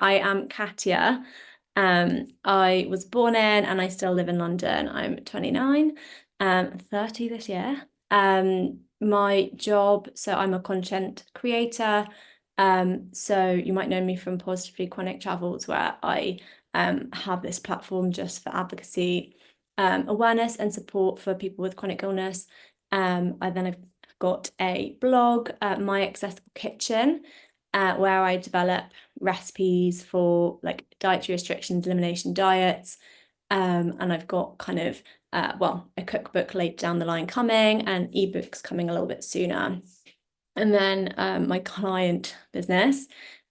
I am Katya. I was born in and I still live in London. I'm 29, 30 this year. My job, so I'm a content creator. So you might know me from Positively Chronic Travels, where I have this platform just for advocacy, awareness and support for people with chronic illness. I've got a blog, My Accessible Kitchen, where I develop recipes for like dietary restrictions, elimination diets. And I've got kind of, a cookbook later down the line coming and ebooks coming a little bit sooner. And then my client business,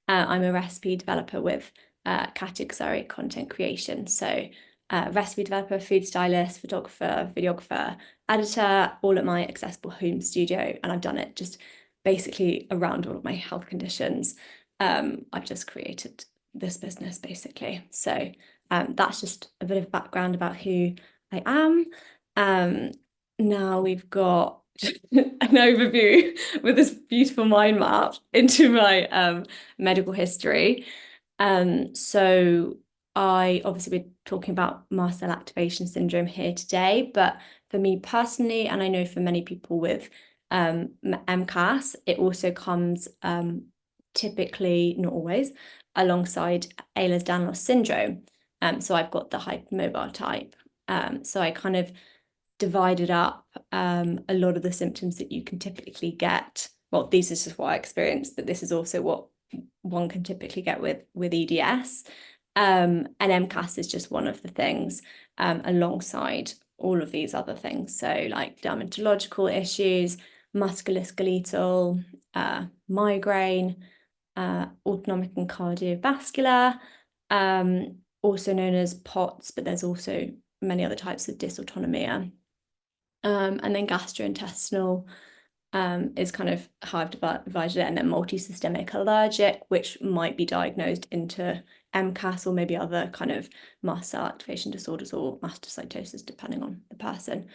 I'm a recipe developer with Katya content creation. So recipe developer, food stylist, photographer, videographer, editor, all at my accessible home studio. And I've done it just basically around all of my health conditions. I've just created this business basically. So that's just a bit of background about who I am. Now we've got an overview with this beautiful mind map into my medical history. So I obviously we're talking about mast cell activation syndrome here today, but for me personally, and I know for many people with MCAS, it also comes typically, not always, alongside Ehlers-Danlos syndrome. So I've got the hypermobile type. So I kind of divided up a lot of the symptoms that you can typically get. Well, this is just what I experienced, but this is also what one can typically get with EDS. And MCAS is just one of the things alongside all of these other things. So like dermatological issues, musculoskeletal, migraine, autonomic and cardiovascular, also known as POTS, but there's also many other types of dysautonomia. And then gastrointestinal is kind of how I've divided it, and then multisystemic allergic, which might be diagnosed into MCAS or maybe other kind of mast cell activation disorders or mastocytosis, depending on the person.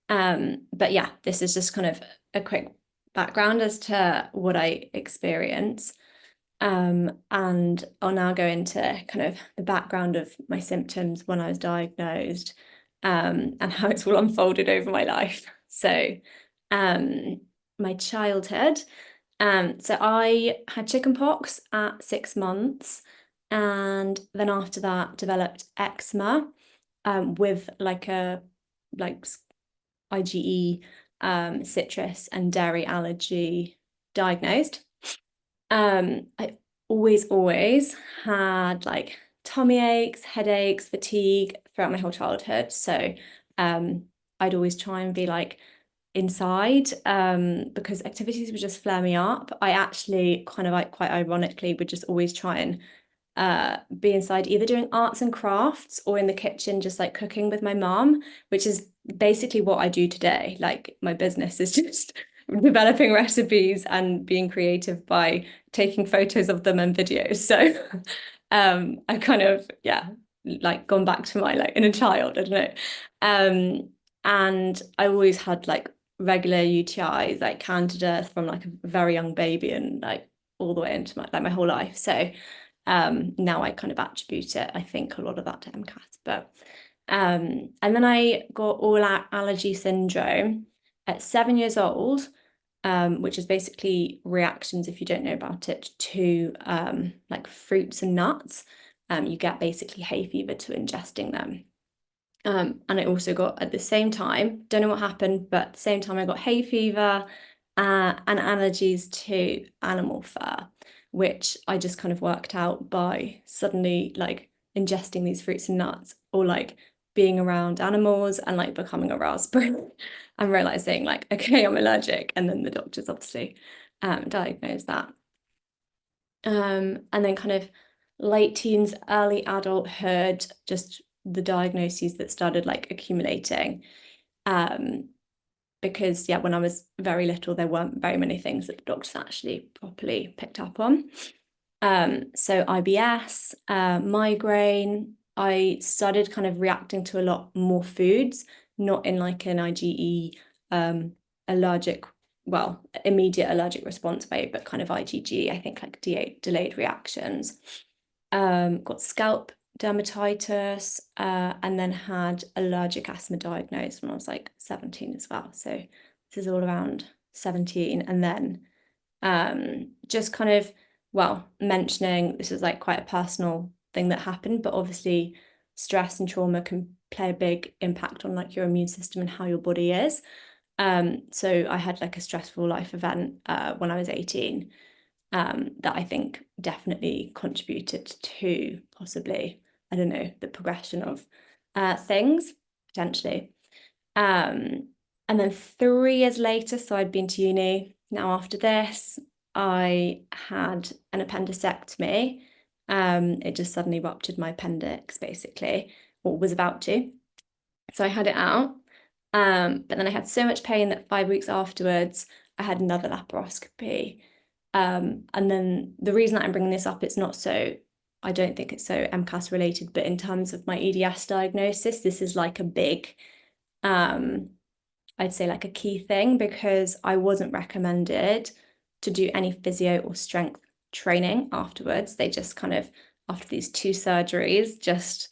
But yeah, this is just kind of a quick background as to what I experience. And I'll now go into kind of the background of my symptoms when I was diagnosed, and how it's all unfolded over my life. So, my childhood. So I had chickenpox at 6 months, and then after that developed eczema, with like IgE, citrus and dairy allergy diagnosed. I always had like tummy aches, headaches, fatigue throughout my whole childhood. So I'd always try and be like inside, because activities would just flare me up. I actually kind of like quite ironically would just always try and be inside, either doing arts and crafts or in the kitchen, just like cooking with my mum, which is basically what I do today. Like my business is just developing recipes and being creative by taking photos of them and videos. So I kind of, yeah, like gone back to my like inner child, I don't know. And I always had like regular UTIs, like candida from like a very young baby and like all the way into my whole life. So now I kind of attribute it, I think, a lot of that to MCAS. But and then I got all allergy syndrome at 7 years old, which is basically reactions, if you don't know about it, to like fruits and nuts. You get basically hay fever to ingesting them. And I also got at the same time, don't know what happened, but at the same time I got hay fever and allergies to animal fur, which I just kind of worked out by suddenly like ingesting these fruits and nuts, or like being around animals and like becoming aroused and realizing like, okay, I'm allergic. And then the doctors obviously diagnosed that. And then kind of late teens, early adulthood, just the diagnoses that started like accumulating. Because yeah, when I was very little, there weren't very many things that the doctors actually properly picked up on. So IBS, migraine. I started kind of reacting to a lot more foods, not in like an IgE allergic, well, immediate allergic response way, but kind of IgG, I think like delayed reactions. got scalp dermatitis, and then had allergic asthma diagnosed when I was like 17 as well. So this is all around 17. And then just kind of, well, mentioning this is like quite a personal thing that happened, but obviously stress and trauma can play a big impact on like your immune system and how your body is. So I had like a stressful life event when I was 18 that I think definitely contributed to possibly, I don't know, the progression of things potentially. And then 3 years later, so I'd been to uni. Now after this, I had an appendectomy. It just suddenly ruptured my appendix, basically, or was about to. So I had it out. But then I had so much pain that 5 weeks afterwards, I had another laparoscopy. And then the reason that I'm bringing this up, it's not so, I don't think it's so MCAS related, but in terms of my EDS diagnosis, this is like a big, I'd say like a key thing, because I wasn't recommended to do any physio or strength training afterwards. They just kind of, after these 2 surgeries, just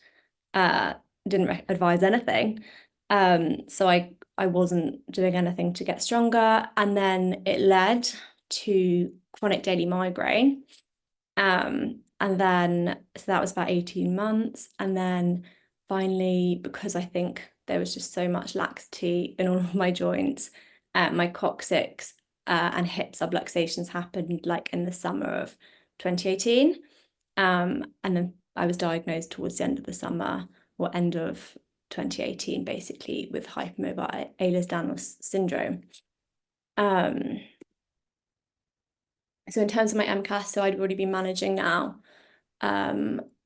didn't advise anything. So I wasn't doing anything to get stronger. And then it led to chronic daily migraine. And then, so that was about 18 months. And then finally, because I think there was just so much laxity in all of my joints, my coccyx and hip subluxations happened like in the summer of 2018. And then I was diagnosed towards the end of the summer or end of 2018, basically, with hypermobile Ehlers-Danlos syndrome. So in terms of my MCAS, so I'd already been managing now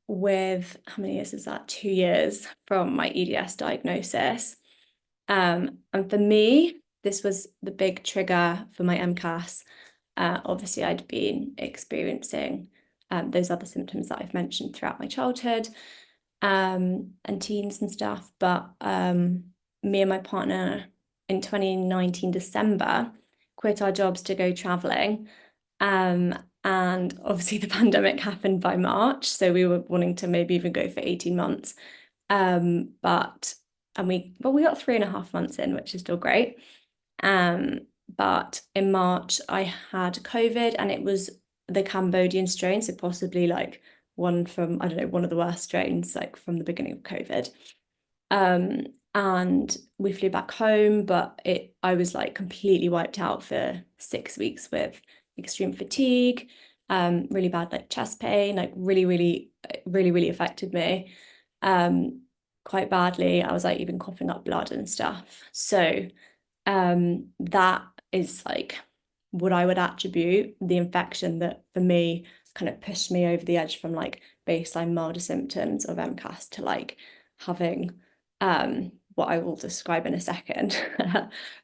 with, how many years is that? 2 years from my EDS diagnosis. And for me, this was the big trigger for my MCAS. Obviously, I'd been experiencing those other symptoms that I've mentioned throughout my childhood and teens and stuff. But me and my partner in 2019 December quit our jobs to go traveling. And obviously the pandemic happened by March, so we were wanting to maybe even go for 18 months. But we got 3.5 months in, which is still great. But in March I had COVID, and it was the Cambodian strain, so possibly like one from, I don't know, one of the worst strains, like from the beginning of COVID. And we flew back home, but I was like completely wiped out for 6 weeks with extreme fatigue, really bad like chest pain, like really affected me quite badly. I was like even coughing up blood and stuff. So that is like what I would attribute the infection that for me kind of pushed me over the edge from like baseline milder symptoms of MCAS to like having what I will describe in a second.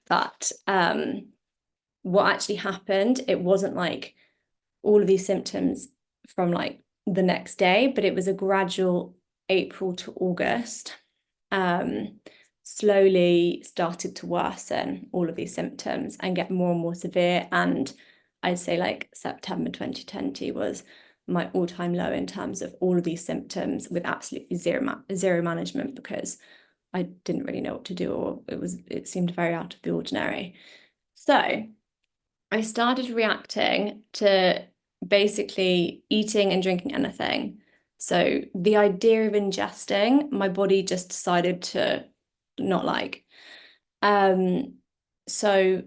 That what actually happened, it wasn't like all of these symptoms from like the next day, but it was a gradual April to August. Slowly started to worsen all of these symptoms and get more and more severe. And I'd say like September 2020 was my all-time low in terms of all of these symptoms, with absolutely zero management, because I didn't really know what to do, or it seemed very out of the ordinary. So I started reacting to basically eating and drinking anything. So the idea of ingesting, my body just decided to not like. So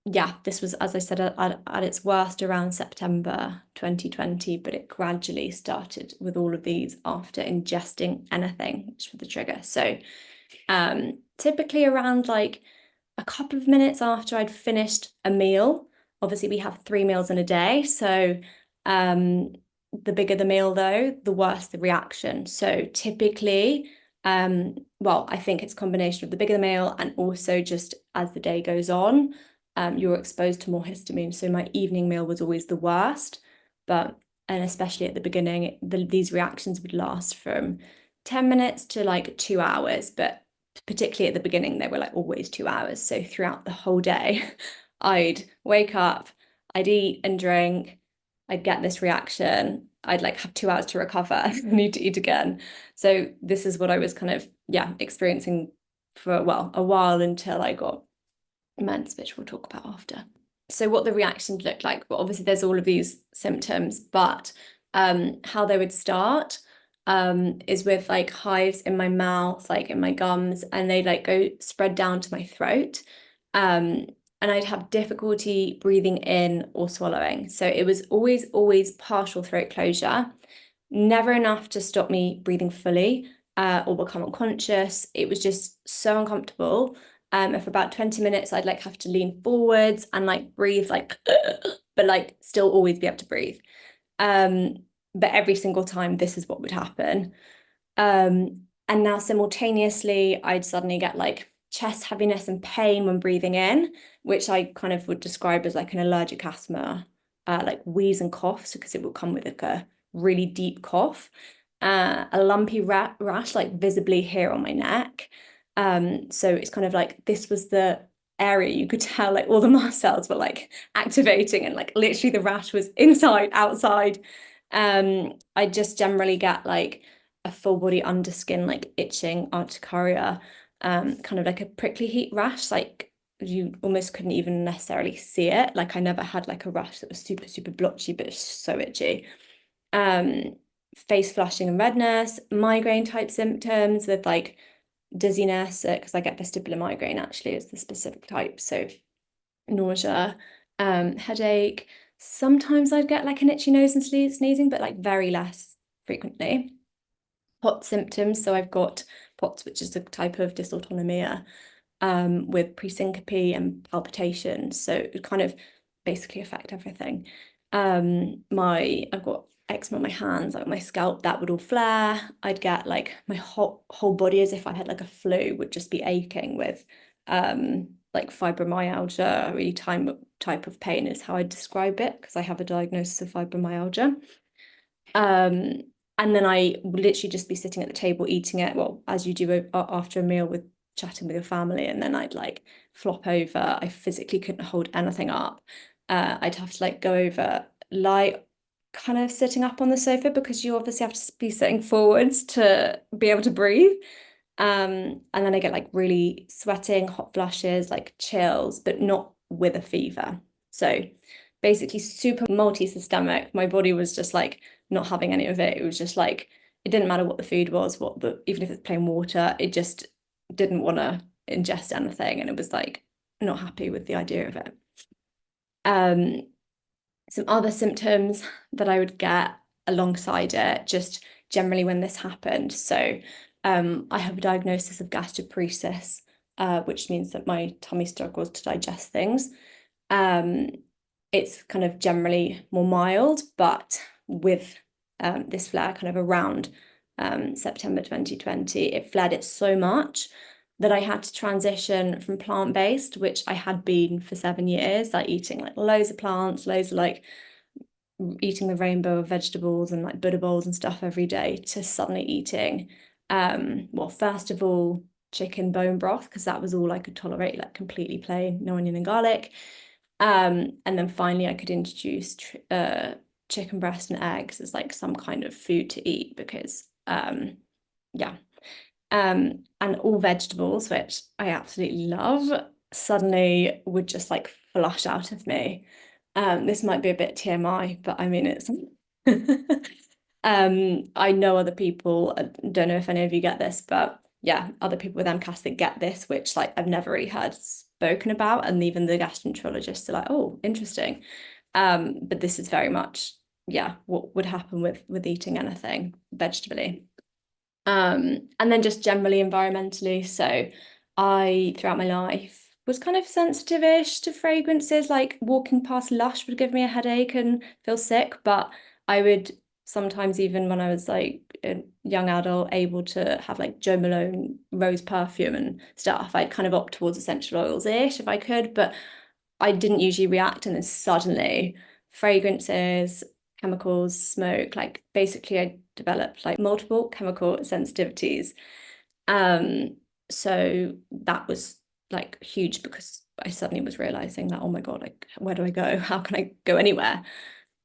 yeah, this was, as I said, at its worst around September 2020, but it gradually started with all of these after ingesting anything, which was the trigger. So typically around like a couple of minutes after I'd finished a meal. Obviously, we have 3 meals in a day. So the bigger the meal, though, the worse the reaction. So typically, well, I think it's a combination of the bigger the meal, and also just as the day goes on, you're exposed to more histamine. So my evening meal was always the worst, and especially at the beginning, these reactions would last from 10 minutes to like 2 hours, but particularly at the beginning, they were like always 2 hours. So throughout the whole day, I'd wake up, I'd eat and drink, I'd get this reaction, I'd like have 2 hours to recover and need to eat again. So this is what I was kind of, yeah, experiencing for, well, a while until I got meds, which we'll talk about after. So what the reactions looked like, well, obviously there's all of these symptoms, but how they would start is with like hives in my mouth, like in my gums, and they like go spread down to my throat. And I'd have difficulty breathing in or swallowing. So it was always partial throat closure, never enough to stop me breathing fully or become unconscious. It was just so uncomfortable. And for about 20 minutes, I'd like have to lean forwards and like breathe like, but like still always be able to breathe. But every single time, this is what would happen. And now simultaneously, I'd suddenly get like chest heaviness and pain when breathing in, which I kind of would describe as like an allergic asthma, like wheeze and coughs, because it will come with like a really deep cough, a lumpy rash, like visibly here on my neck. So it's kind of like this was the area you could tell like all the mast cells were like activating, and like literally the rash was inside, outside. I just generally get like a full body underskin, like itching, urticaria, kind of like a prickly heat rash, like you almost couldn't even necessarily see it. Like I never had like a rash that was super blotchy, but it's so itchy. Um, Face flushing and redness, migraine type symptoms with like dizziness, because I get vestibular migraine actually is the specific type. So nausea, headache. Sometimes I'd get like an itchy nose and sneezing, but like very less frequently. POTS symptoms. So I've got POTS, which is a type of dysautonomia, with presyncope and palpitation. So it kind of basically affect everything. I've got eczema on my hands, like my scalp, that would all flare. I'd get like my whole body as if I had like a flu would just be aching with like fibromyalgia, a really type of pain is how I describe it, because I have a diagnosis of fibromyalgia. Um, and then I would literally just be sitting at the table eating it, well, as you do after a meal with chatting with your family, and then I'd like flop over. I physically couldn't hold anything up. I'd have to like go over, lie kind of sitting up on the sofa, because you obviously have to be sitting forwards to be able to breathe. And then I get like really sweating, hot flushes, like chills, but not with a fever. So basically super multi-systemic. My body was just like not having any of it. It was just like it didn't matter what the food was, even if it's plain water, it just didn't want to ingest anything, and it was like not happy with the idea of it. Some other symptoms that I would get alongside it, just generally when this happened. So I have a diagnosis of gastroparesis, which means that my tummy struggles to digest things. It's kind of generally more mild, but with this flare kind of around September 2020, it flared it so much that I had to transition from plant-based, which I had been for 7 years, like eating like loads of plants, loads of like eating the rainbow of vegetables and like Buddha bowls and stuff every day, to suddenly eating, well, first of all, chicken bone broth, because that was all I could tolerate, like completely plain, no onion and garlic. And then finally I could introduce chicken breast and eggs as like some kind of food to eat, because yeah. And all vegetables, which I absolutely love, suddenly would just like flush out of me. This might be a bit TMI, but I mean it's I know other people, I don't know if any of you get this, but yeah, other people with MCAS that get this, which like I've never really heard spoken about, and even the gastroenterologists are like, oh, interesting. But this is very much, yeah, what would happen with eating anything vegetably. And then just generally environmentally. So I, throughout my life, was kind of sensitive-ish to fragrances. Like walking past Lush would give me a headache and feel sick, but I would sometimes, even when I was like a young adult, able to have like Jo Malone rose perfume and stuff, I'd kind of opt towards essential oils-ish if I could, but I didn't usually react. And then suddenly fragrances, chemicals, smoke, like basically I developed like multiple chemical sensitivities. So that was like huge, because I suddenly was realizing that, oh my God, like where do I go? How can I go anywhere?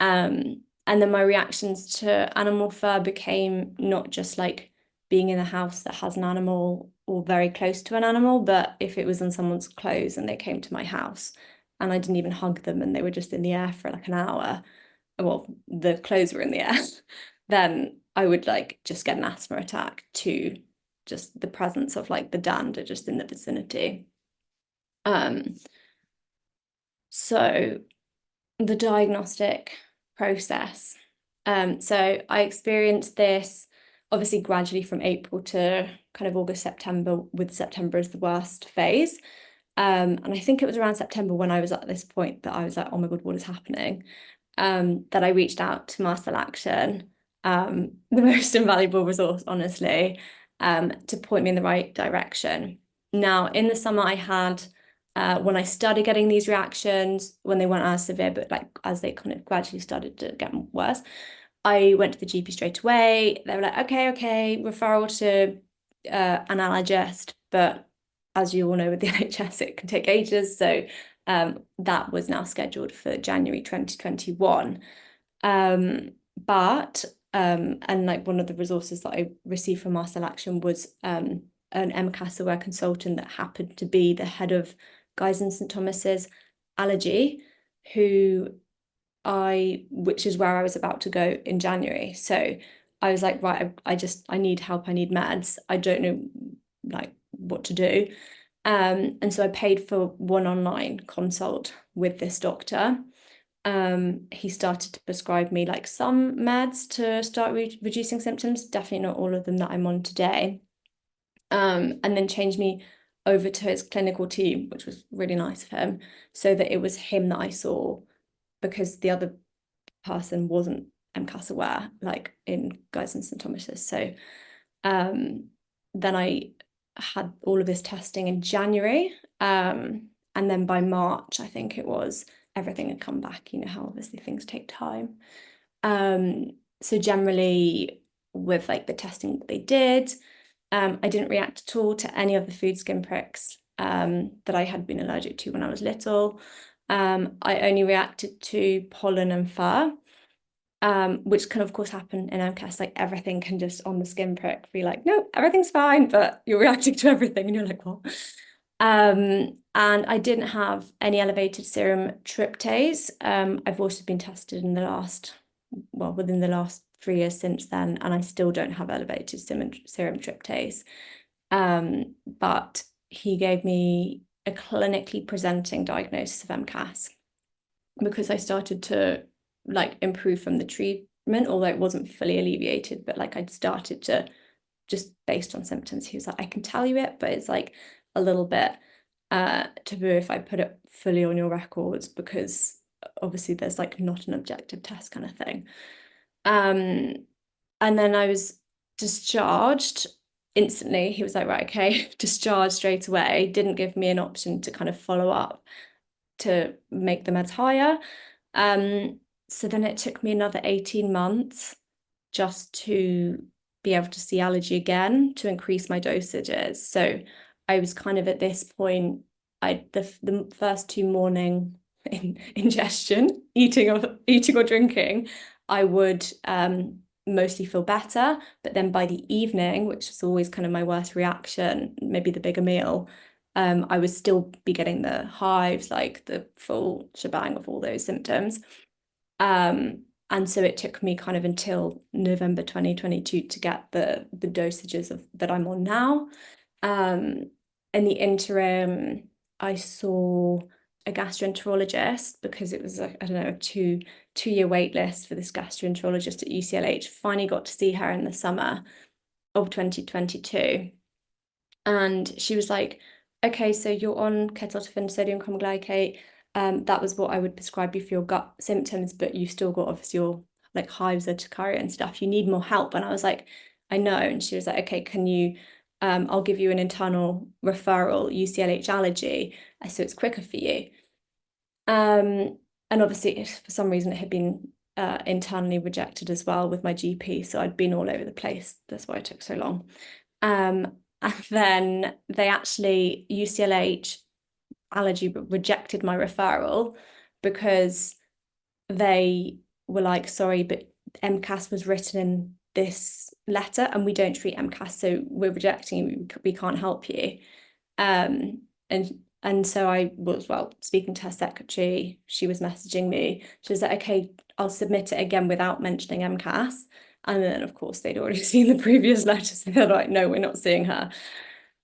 And And then my reactions to animal fur became not just like being in a house that has an animal or very close to an animal, but if it was on someone's clothes and they came to my house and I didn't even hug them and they were just in the air for like an hour, well, the clothes were in the air, then I would like just get an asthma attack to just the presence of like the dander just in the vicinity. So the diagnostic process. So I experienced this obviously gradually from April to kind of August, September, with September as the worst phase. And I think it was around September when I was at this point that I was like, oh my God, what is happening? That I reached out to Mast, the most invaluable resource, honestly, to point me in the right direction. Now, in the summer, I had when I started getting these reactions, when they weren't as severe, but like as they kind of gradually started to get worse, I went to the GP straight away. They were like, okay, referral to an allergist, but as you all know with the NHS, it can take ages. So that was now scheduled for January 2021. And like one of the resources that I received from our selection was an MCAS aware consultant that happened to be the head of Guy's and St Thomas's allergy, which is where I was about to go in January. So I was like, right, I need help, I need meds. I don't know like what to do. And so I paid for one online consult with this doctor. He started to prescribe me like some meds to start reducing symptoms, definitely not all of them that I'm on today. And then changed me over to his clinical team, which was really nice of him, so that it was him that I saw, because the other person wasn't MCAS aware, like in Guy's and St Thomas's. So then I had all of this testing in January. And then by March, I think it was, everything had come back. You know how obviously things take time. So generally with like the testing that they did, I didn't react at all to any of the food skin pricks that I had been allergic to when I was little. I only reacted to pollen and fur, which can of course happen in MCAS. Like everything can just on the skin prick be like, no, everything's fine, but you're reacting to everything and you're like, what? And I didn't have any elevated serum tryptase. I've also been tested within the last 3 years since then, and I still don't have elevated serum tryptase. But he gave me a clinically presenting diagnosis of MCAS because I started to like improve from the treatment, although it wasn't fully alleviated, but like I'd started to, just based on symptoms, he was like, I can tell you it, but it's like a little bit taboo if I put it fully on your records, because obviously there's like not an objective test kind of thing. And then I was discharged instantly. He was like, right, okay, discharged straight away. Didn't give me an option to kind of follow up to make the meds higher. So then it took me another 18 months just to be able to see allergy again, to increase my dosages. So I was kind of at this point, the first 2 morning ingestion, eating or drinking, I would mostly feel better, but then by the evening, which is always kind of my worst reaction, maybe the bigger meal, I would still be getting the hives, like the full shebang of all those symptoms. And so it took me kind of until November 2022 to get the dosages that I'm on now. In the interim, I saw a gastroenterologist because it was I don't know, a two-year wait list for this gastroenterologist at UCLH. Finally got to see her in the summer of 2022. And she was like, okay, so you're on ketotifen, sodium glycate. That was what I would prescribe you for your gut symptoms, but you've still got obviously your like hives, urticaria and stuff. You need more help. And I was like, I know. And she was like, okay, can you, I'll give you an internal referral, UCLH allergy, so it's quicker for you. And obviously, for some reason, it had been internally rejected as well with my GP. So I'd been all over the place. That's why it took so long. And then they actually, UCLH allergy rejected my referral because they were like, sorry, but MCAS was written in this letter and we don't treat MCAS, so we're rejecting you, we can't help you. And so I was, well, speaking to her secretary, she was messaging me. She was like, okay, I'll submit it again without mentioning MCAS. And then, of course, they'd already seen the previous letters. So they're like, no, we're not seeing her.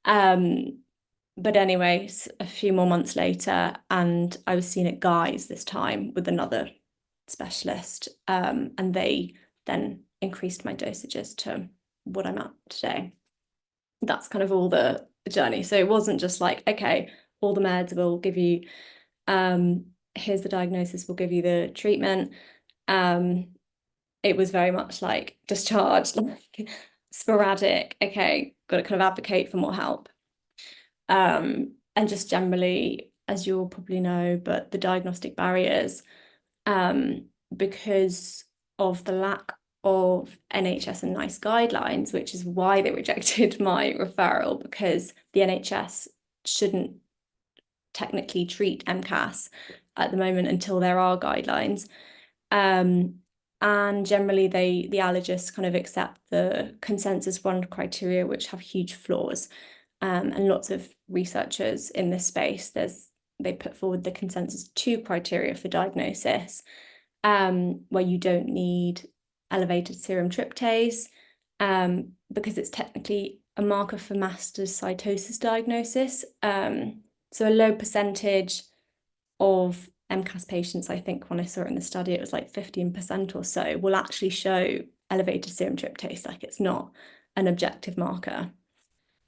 But anyway, a few more months later, and I was seen at Guy's this time with another specialist. And they then increased my dosages to what I'm at today. That's kind of all the journey. So it wasn't just like, okay, all the meds will give you, here's the diagnosis, we'll give you the treatment. It was very much like discharged, like sporadic, okay, got to kind of advocate for more help. And just generally, as you'll probably know, but the diagnostic barriers, because of the lack of NHS and NICE guidelines, which is why they rejected my referral, because the NHS shouldn't technically treat MCAS at the moment until there are guidelines. And generally the allergists kind of accept the consensus 1 criteria, which have huge flaws. And lots of researchers in this space, they put forward the consensus 2 criteria for diagnosis, where you don't need elevated serum tryptase, because it's technically a marker for mastocytosis diagnosis. So a low percentage of MCAS patients, I think when I saw it in the study, it was like 15% or so, will actually show elevated serum tryptase, like it's not an objective marker.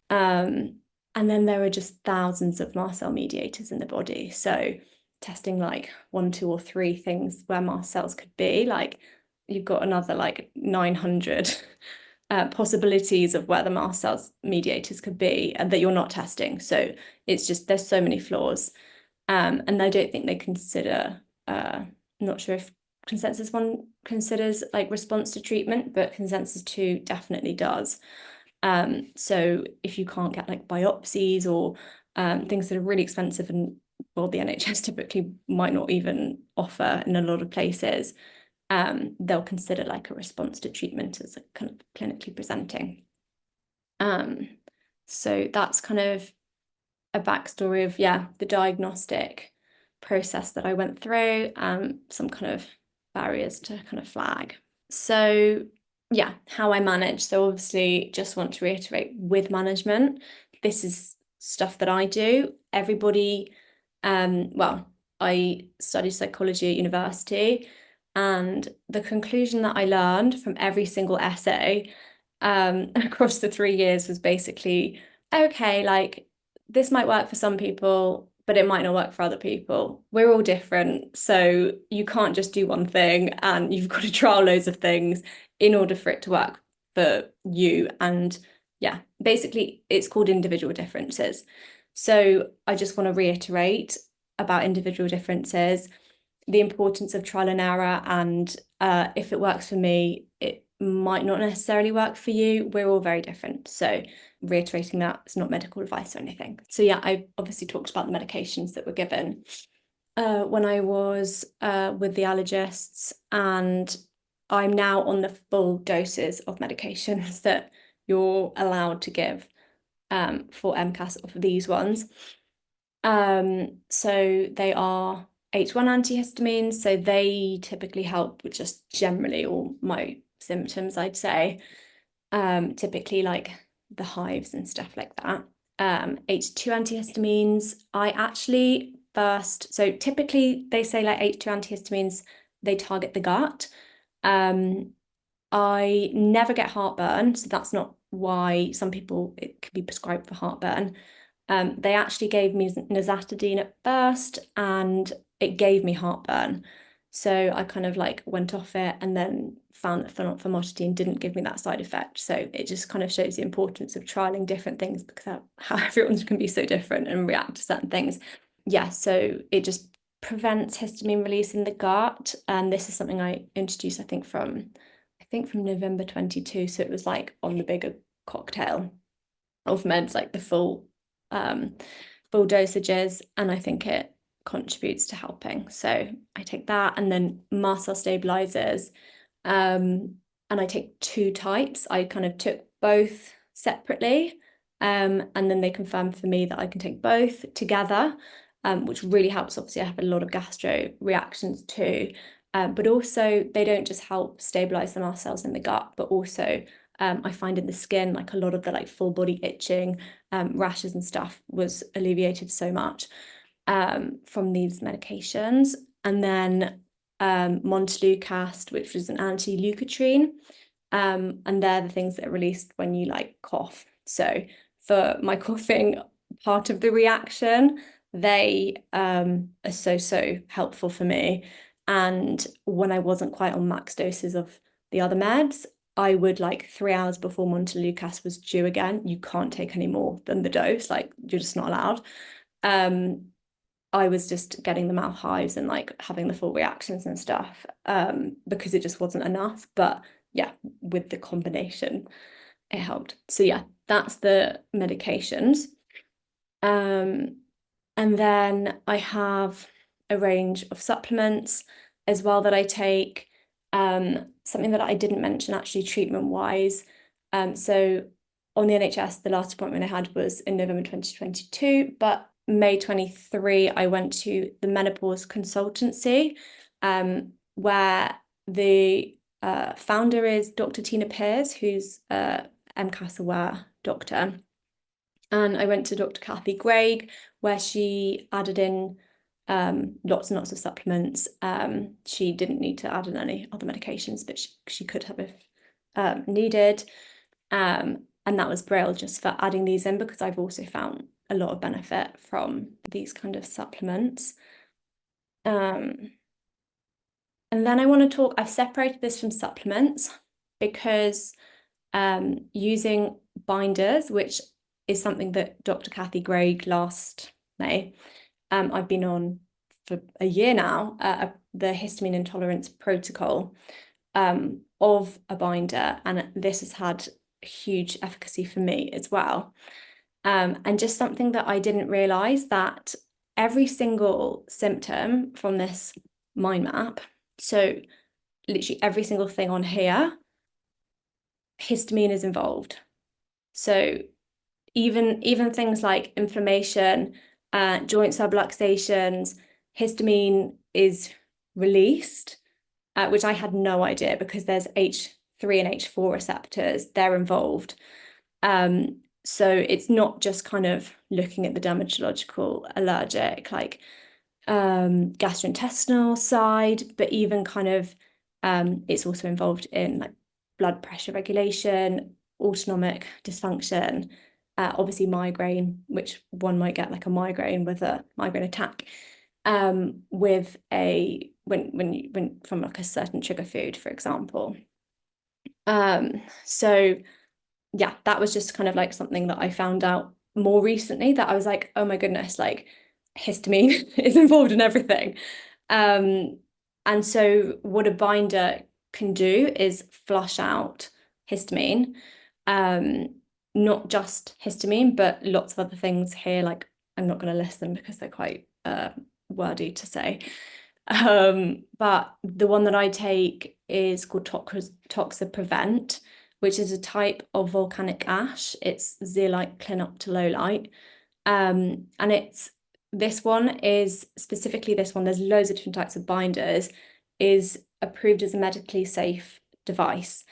And then there are just thousands of mast cell mediators in the body. So testing like 1, 2, or 3 things where mast cells could be, like you've got another like 900 possibilities of where the mast cells mediators could be and that you're not testing. So it's just, there's so many flaws. And I don't think they consider, not sure if consensus 1 considers like response to treatment, but consensus 2 definitely does. So if you can't get like biopsies or things that are really expensive and, well, the NHS typically might not even offer in a lot of places, they'll consider like a response to treatment as a kind of clinically presenting. So that's kind of a backstory of, the diagnostic process that I went through, some kind of barriers to kind of flag. So how I manage. So obviously, just want to reiterate, with management, this is stuff that I do. Everybody, I studied psychology at university, and the conclusion that I learned from every single essay across the 3 years was basically, okay, like this might work for some people, but it might not work for other people. We're all different. So you can't just do one thing and you've got to trial loads of things in order for it to work for you. And basically it's called individual differences. So I just want to reiterate about individual differences, the importance of trial and error, and if it works for me, it might not necessarily work for you. We're all very different. So reiterating that, it's not medical advice or anything. So I obviously talked about the medications that were given when I was with the allergists, and I'm now on the full doses of medications that you're allowed to give for MCAS, of these ones. So they are H1 antihistamines, so they typically help with just generally all my symptoms, I'd say, typically like the hives and stuff like that. H2 antihistamines, I actually first, so typically they say like H2 antihistamines, they target the gut. I never get heartburn, so that's not why some people, it could be prescribed for heartburn. They actually gave me nizatidine at first and it gave me heartburn. So I kind of like went off it and then found that famotidine didn't give me that side effect. So it just kind of shows the importance of trialing different things, because how everyone can be so different and react to certain things. So it just prevents histamine release in the gut. And this is something I introduced, I think from November 22. So it was like on the bigger cocktail of meds, like the full dosages, and I think it contributes to helping. So I take that, and then mast cell stabilizers. And I take 2 types. I kind of took both separately, and then they confirmed for me that I can take both together, which really helps. Obviously, I have a lot of gastro reactions too, but also they don't just help stabilize the mast cells in the gut, but also I find in the skin, like a lot of the like full body itching, rashes and stuff was alleviated so much from these medications. And then montelukast, which was an anti-leukotriene, and they're the things that are released when you like cough. So for my coughing part of the reaction, they are so helpful for me. And when I wasn't quite on max doses of the other meds, I would, like 3 hours before montelukast was due again, you can't take any more than the dose, like you're just not allowed. I was just getting the mouth hives and like having the full reactions and stuff, because it just wasn't enough. But yeah, with the combination, it helped. So yeah, that's the medications. And then I have a range of supplements as well that I take. Something that I didn't mention actually treatment-wise. So on the NHS, the last appointment I had was in November 2022, but May 23, I went to the menopause consultancy, where the founder is Dr. Tina Pearce, who's MCAS aware doctor. And I went to Dr. Kathy Gregg, where she added in lots and lots of supplements. She didn't need to add in any other medications, but she could have if needed. And that was brilliant just for adding these in, because I've also found a lot of benefit from these kind of supplements. And then I want to talk, I've separated this from supplements because using binders, which is something that Dr. Kathy Gregg last May, I've been on for a year now, the histamine intolerance protocol of a binder, and this has had huge efficacy for me as well. And just something that I didn't realize, that every single symptom from this mind map, so literally every single thing on here, histamine is involved. So even things like inflammation, joint subluxations, histamine is released, which I had no idea, because there's H3 and H4 receptors, they're involved. So it's not just kind of looking at the dermatological allergic, like gastrointestinal side, but even kind of it's also involved in like blood pressure regulation, autonomic dysfunction, obviously migraine, which one might get like a migraine with a migraine attack, with a when from like a certain trigger food, for example. So yeah, that was just kind of like something that I found out more recently, that I was like, oh my goodness, like histamine is involved in everything. And so what a binder can do is flush out histamine, not just histamine, but lots of other things here. Like, I'm not going to list them because they're quite wordy to say. But the one that I take is called Toxaprevent, which is a type of volcanic ash. It's zeolite clinoptilolite. And it's this one is specifically this one. There's loads of different types of binders, is approved as a medically safe device,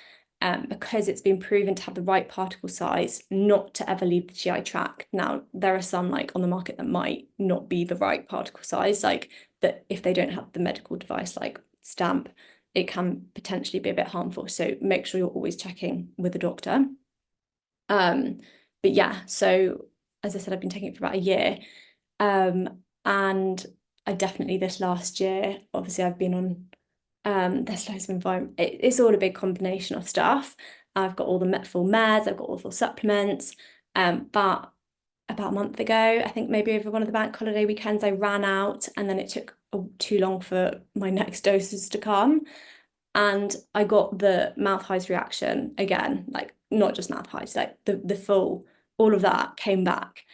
because it's been proven to have the right particle size, not to ever leave the GI tract. Now, there are some like on the market that might not be the right particle size, like that if they don't have the medical device like stamp, it can potentially be a bit harmful. So make sure you're always checking with a doctor. But yeah, so as I said, I've been taking it for about a year. And I definitely this last year, obviously I've been on, there's loads of environment. It's all a big combination of stuff. I've got all the full meds, I've got all the supplements. But about a month ago, I think maybe over one of the bank holiday weekends, I ran out, and then it took too long for my next doses to come. And I got the mouth hives reaction again, like not just mouth hives, like the full, all of that came back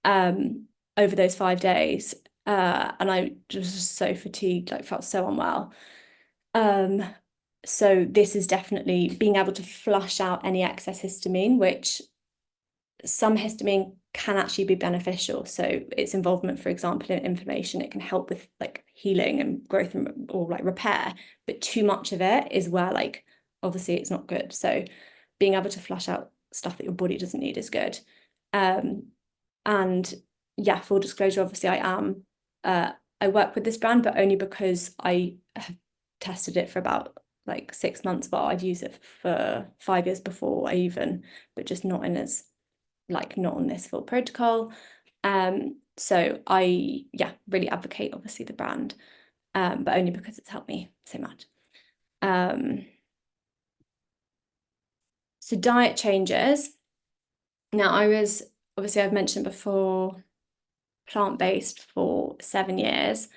over those 5 days. and I just was so fatigued, like felt so unwell. Um, so this is definitely being able to flush out any excess histamine, which some histamine can actually be beneficial. So its involvement, for example, in inflammation, it can help with like healing and growth or like repair. But too much of it is where like obviously it's not good. So being able to flush out stuff that your body doesn't need is good. And yeah, full disclosure, obviously I work with this brand, but only because I have tested it for about like 6 months, but I'd use it for 5 years before I even, but just not in as like not on this full protocol. So I really advocate obviously the brand, but only because it's helped me so much. So diet changes. Now I was obviously I've mentioned before plant-based for 7 years,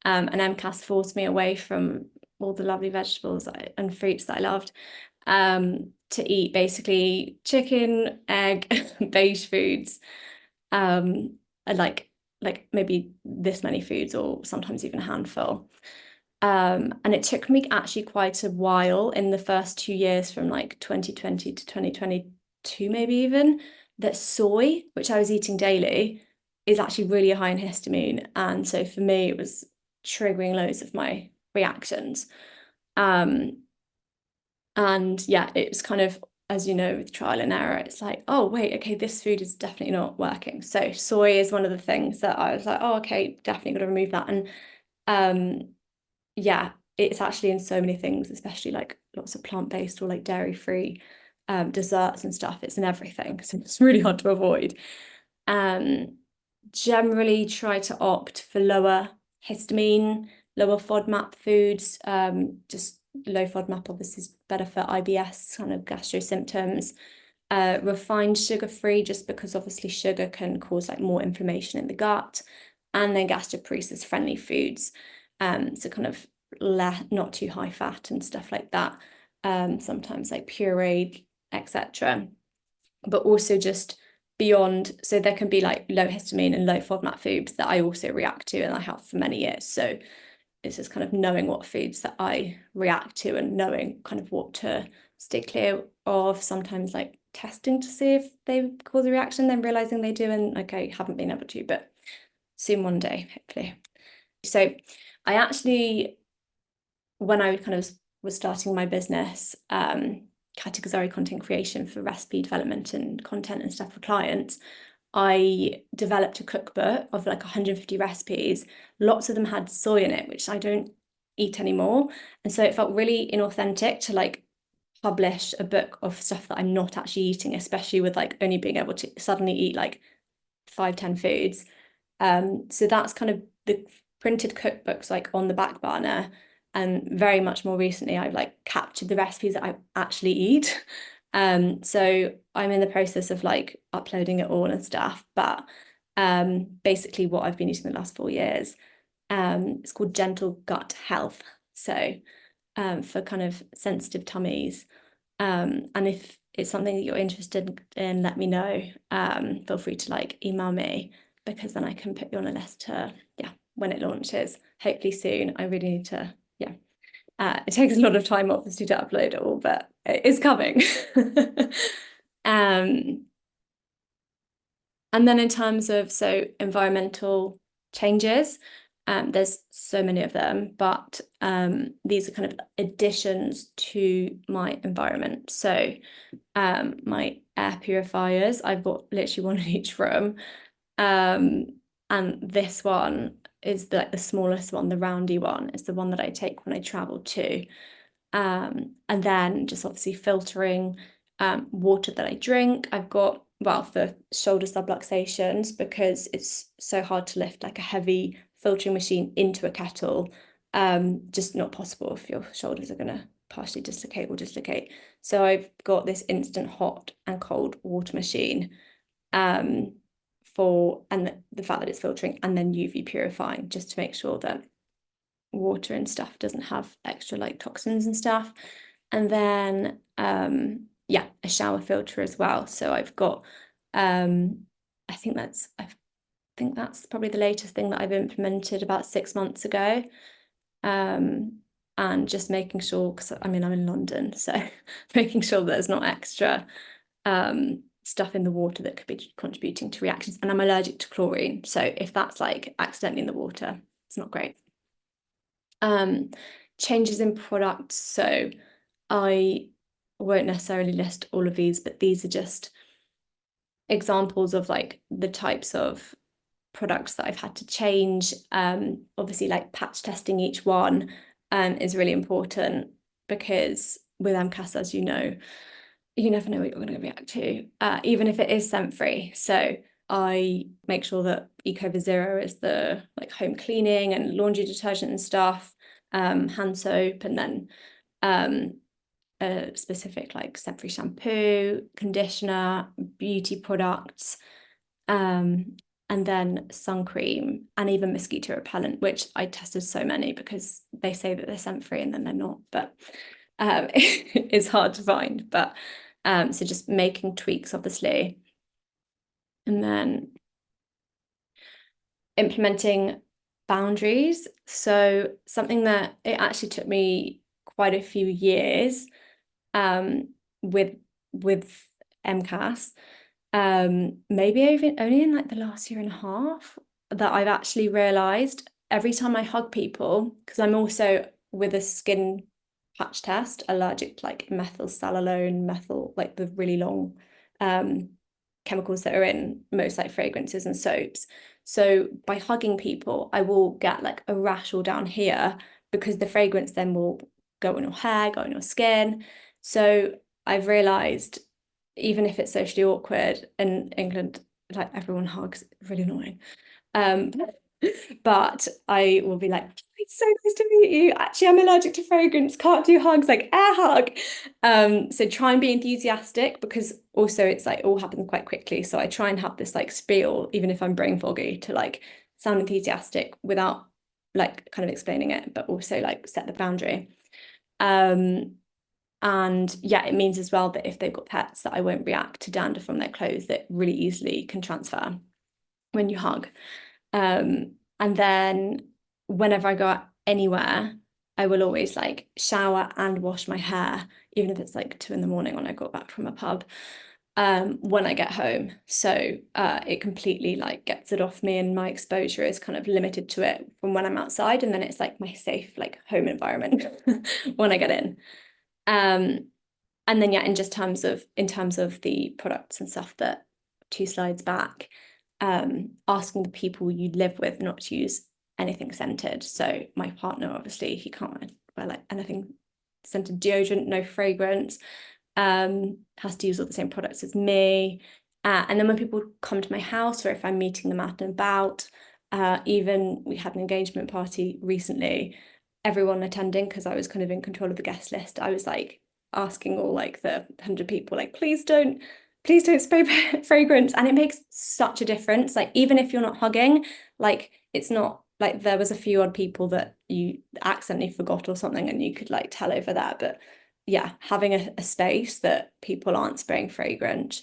and MCAS forced me away from all the lovely vegetables and fruits that I loved, to eat basically chicken, egg, beige foods, and like maybe this many foods or sometimes even a handful. And it took me actually quite a while in the first 2 years from like 2020 to 2022, maybe even, that soy, which I was eating daily, is actually really high in histamine. And so for me, it was triggering loads of my reactions. And yeah, it was kind of, as you know, with trial and error, it's like, oh, wait, okay, this food is definitely not working. So soy is one of the things that I was like, oh, okay, definitely got to remove that. And yeah, it's actually in so many things, especially like lots of plant-based or like dairy-free desserts and stuff. It's in everything. So it's really hard to avoid. Generally try to opt for lower histamine, lower FODMAP foods. Just low FODMAP obviously is better for IBS kind of gastro symptoms. Refined sugar-free, just because obviously sugar can cause like more inflammation in the gut. And then gastroparesis friendly foods. So kind of not too high fat and stuff like that. Sometimes like pureed, etc. But also just beyond, so there can be like low histamine and low FODMAP foods that I also react to and I have for many years. So it's just kind of knowing what foods that I react to and knowing kind of what to stay clear of, sometimes like testing to see if they cause a reaction, then realizing they do, and okay, haven't been able to, but soon one day, hopefully. So I actually, when I kind of was starting my business, category content creation for recipe development and content and stuff for clients, I developed a cookbook of like 150 recipes. Lots of them had soy in it, which I don't eat anymore. And so it felt really inauthentic to like publish a book of stuff that I'm not actually eating, especially with like only being able to suddenly eat like 5-10 foods. So that's kind of the printed cookbooks like on the back burner. And very much more recently, I've like captured the recipes that I actually eat. So I'm in the process of like uploading it all and stuff. But basically what I've been eating the last 4 years, it's called Gentle Gut Health. So for kind of sensitive tummies. And if it's something that you're interested in, let me know. Feel free to like email me, because then I can put you on a list to, when it launches, hopefully soon. I really need to, it takes a lot of time obviously to upload it all, but it is coming. And then in terms of environmental changes, there's so many of them, but these are kind of additions to my environment. So my air purifiers, I've got literally one in each room. And this one is the smallest one, the roundy one, is the one that I take when I travel too. And then just obviously filtering water that I drink. I've got, well, for shoulder subluxations, because it's so hard to lift like a heavy filtering machine into a kettle. Just not possible if your shoulders are going to partially dislocate or dislocate. So I've got this instant hot and cold water machine, and the fact that it's filtering and then UV purifying, just to make sure that water and stuff doesn't have extra like toxins and stuff. And then a shower filter as well. So I've got I think think that's probably the latest thing that I've implemented about 6 months ago. And just making sure, because I mean, I'm in London, so making sure there's not extra stuff in the water that could be contributing to reactions. And I'm allergic to chlorine, so if that's like accidentally in the water, it's not great. Changes in products. So I won't necessarily list all of these, but these are just examples of like the types of products that I've had to change. Obviously, like patch testing each one is really important, because with MCAS, as you know, you never know what you're going to react to, even if it is scent free. So I make sure that Ecover Zero is the like home cleaning and laundry detergent and stuff, hand soap, and then a specific like scent-free shampoo, conditioner, beauty products, and then sun cream, and even mosquito repellent, which I tested so many because they say that they're scent-free and then they're not, but it's hard to find. But so just making tweaks, obviously, and then implementing boundaries. So something that it actually took me quite a few years with MCAS, maybe even only in like the last year and a half, that I've actually realized every time I hug people, because I'm also with a skin patch test allergic to like methylcellulose, methyl, like the really long chemicals that are in most like fragrances and soaps. So by hugging people, I will get like a rash all down here, because the fragrance then will go on your hair, go on your skin. So I've realized, even if it's socially awkward in England, like everyone hugs, really annoying. But I will be like, it's so nice to meet you. Actually, I'm allergic to fragrance, can't do hugs, like air hug. So try and be enthusiastic, because also it's like all happens quite quickly. So I try and have this like spiel, even if I'm brain foggy, to like sound enthusiastic without like kind of explaining it, but also like set the boundary. And yeah, it means as well that if they've got pets, that I won't react to dander from their clothes that really easily can transfer when you hug. And then whenever I go out anywhere, I will always like shower and wash my hair, even if it's like 2 a.m. when I got back from a pub, when I get home. So it completely like gets it off me, and my exposure is kind of limited to it from when I'm outside, and then it's like my safe like home environment when I get in. And then yeah, in terms of the products and stuff, that 2 slides back, asking the people you live with not to use anything scented. So my partner, obviously, he can't wear like anything scented deodorant, no fragrance, has to use all the same products as me. And then when people come to my house, or if I'm meeting them out and about, even we had an engagement party recently, everyone attending, because I was kind of in control of the guest list, I was like asking all like the 100 people, like, please don't spray fragrance. And it makes such a difference. Like, even if you're not hugging, like, it's not like there was a few odd people that you accidentally forgot or something, and you could like tell over that. But yeah, having a space that people aren't spraying fragrance,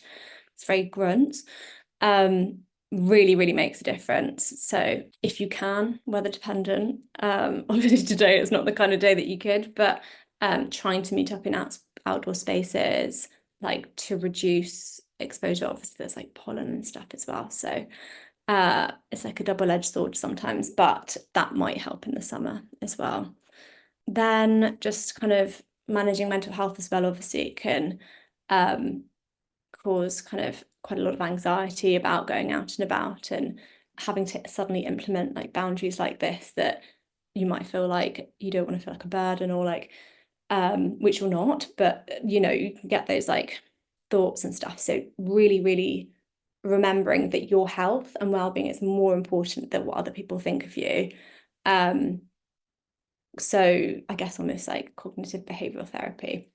really, really makes a difference. So if you can, weather dependent, obviously today it's not the kind of day that you could, but trying to meet up in outdoor spaces, like to reduce exposure. Obviously there's like pollen and stuff as well, so it's like a double-edged sword sometimes, but that might help in the summer as well. Then just kind of managing mental health as well, obviously it can cause kind of quite a lot of anxiety about going out and about, and having to suddenly implement like boundaries like this, that you might feel like you don't want to feel like a burden, or like which you're not, but you know, you can get those like thoughts and stuff. So really, really remembering that your health and well-being is more important than what other people think of you. So I guess almost like cognitive behavioral therapy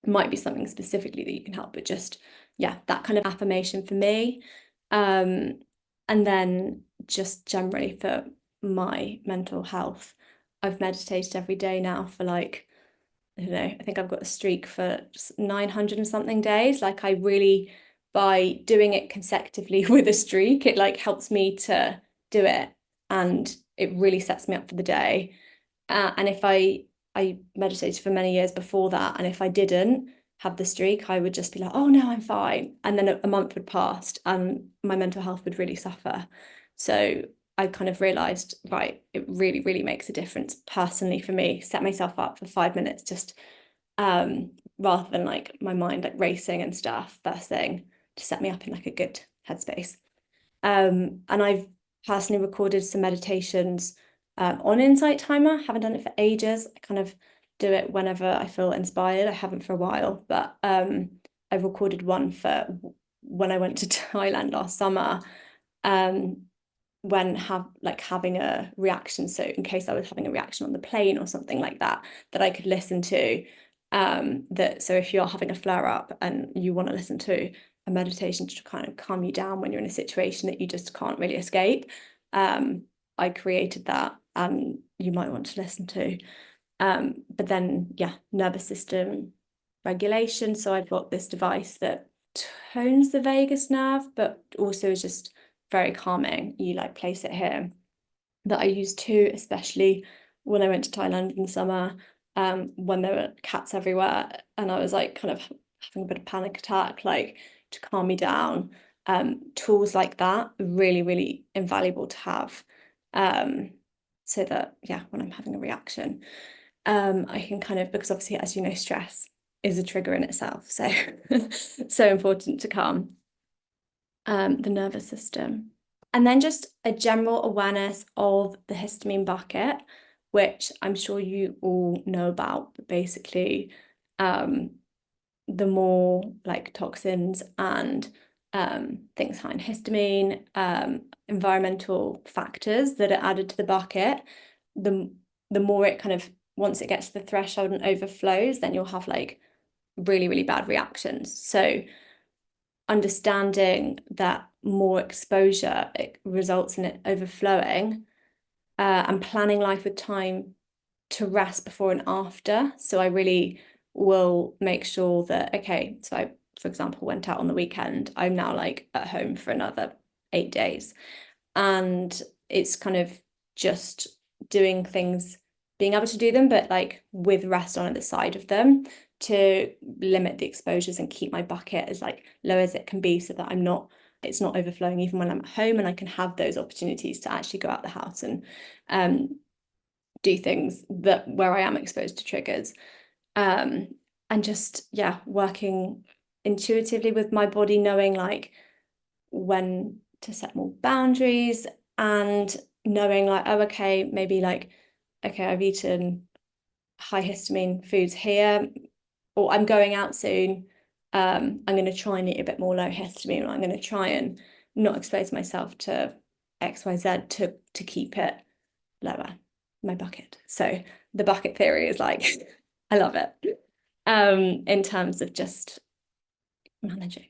might be something specifically that you can help, but just yeah, that kind of affirmation for me. And then just generally for my mental health, I've meditated every day now for like, I don't know, I think I've got a streak for 900 and something days. Like I really by doing it consecutively with a streak, it like helps me to do it, and it really sets me up for the day. And if I meditated for many years before that, and if I didn't have the streak, I would just be like, oh no, I'm fine. And then a month would pass and my mental health would really suffer. So I kind of realized, right, it really, really makes a difference personally for me. Set myself up for 5 minutes, just rather than like my mind like racing and stuff first thing, to set me up in like a good headspace. And I've personally recorded some meditations on Insight Timer. Haven't done it for ages. I kind of do it whenever I feel inspired. I haven't for a while, but I've recorded one for when I went to Thailand last summer. When having a reaction, so in case I was having a reaction on the plane or something like that, that I could listen to. So if you're having a flare up and you want to listen to a meditation to kind of calm you down when you're in a situation that you just can't really escape, I created that, and you might want to listen to. But then, yeah, nervous system regulation. So I've got this device that tones the vagus nerve, but also is just very calming. You like place it here, that I use too, especially when I went to Thailand in the summer, when there were cats everywhere, and I was like kind of having a bit of panic attack, like to calm me down. Tools like that are really, really invaluable to have. So that, yeah, when I'm having a reaction, I can kind of, because obviously, as you know, stress is a trigger in itself. So so important to calm the nervous system. And then just a general awareness of the histamine bucket, which I'm sure you all know about, but basically the more like toxins and things high in histamine, environmental factors that are added to the bucket, the more it kind of, once it gets to the threshold and overflows, then you'll have like really, really bad reactions. So understanding that more exposure, it results in it overflowing, and planning life with time to rest before and after. So I really will make sure that, okay, so I, for example, went out on the weekend, I'm now like at home for another 8 days. And it's kind of just doing things, being able to do them, but like with rest on the side of them, to limit the exposures and keep my bucket as like low as it can be, so that it's not overflowing even when I'm at home, and I can have those opportunities to actually go out the house and do things that where I am exposed to triggers. And just, yeah, working intuitively with my body, knowing like when to set more boundaries, and knowing like, oh, okay, maybe like, okay, I've eaten high histamine foods here, or I'm going out soon. I'm going to try and eat a bit more low histamine, or I'm going to try and not expose myself to XYZ to keep it lower, my bucket. So the bucket theory is like, I love it. In terms of just managing.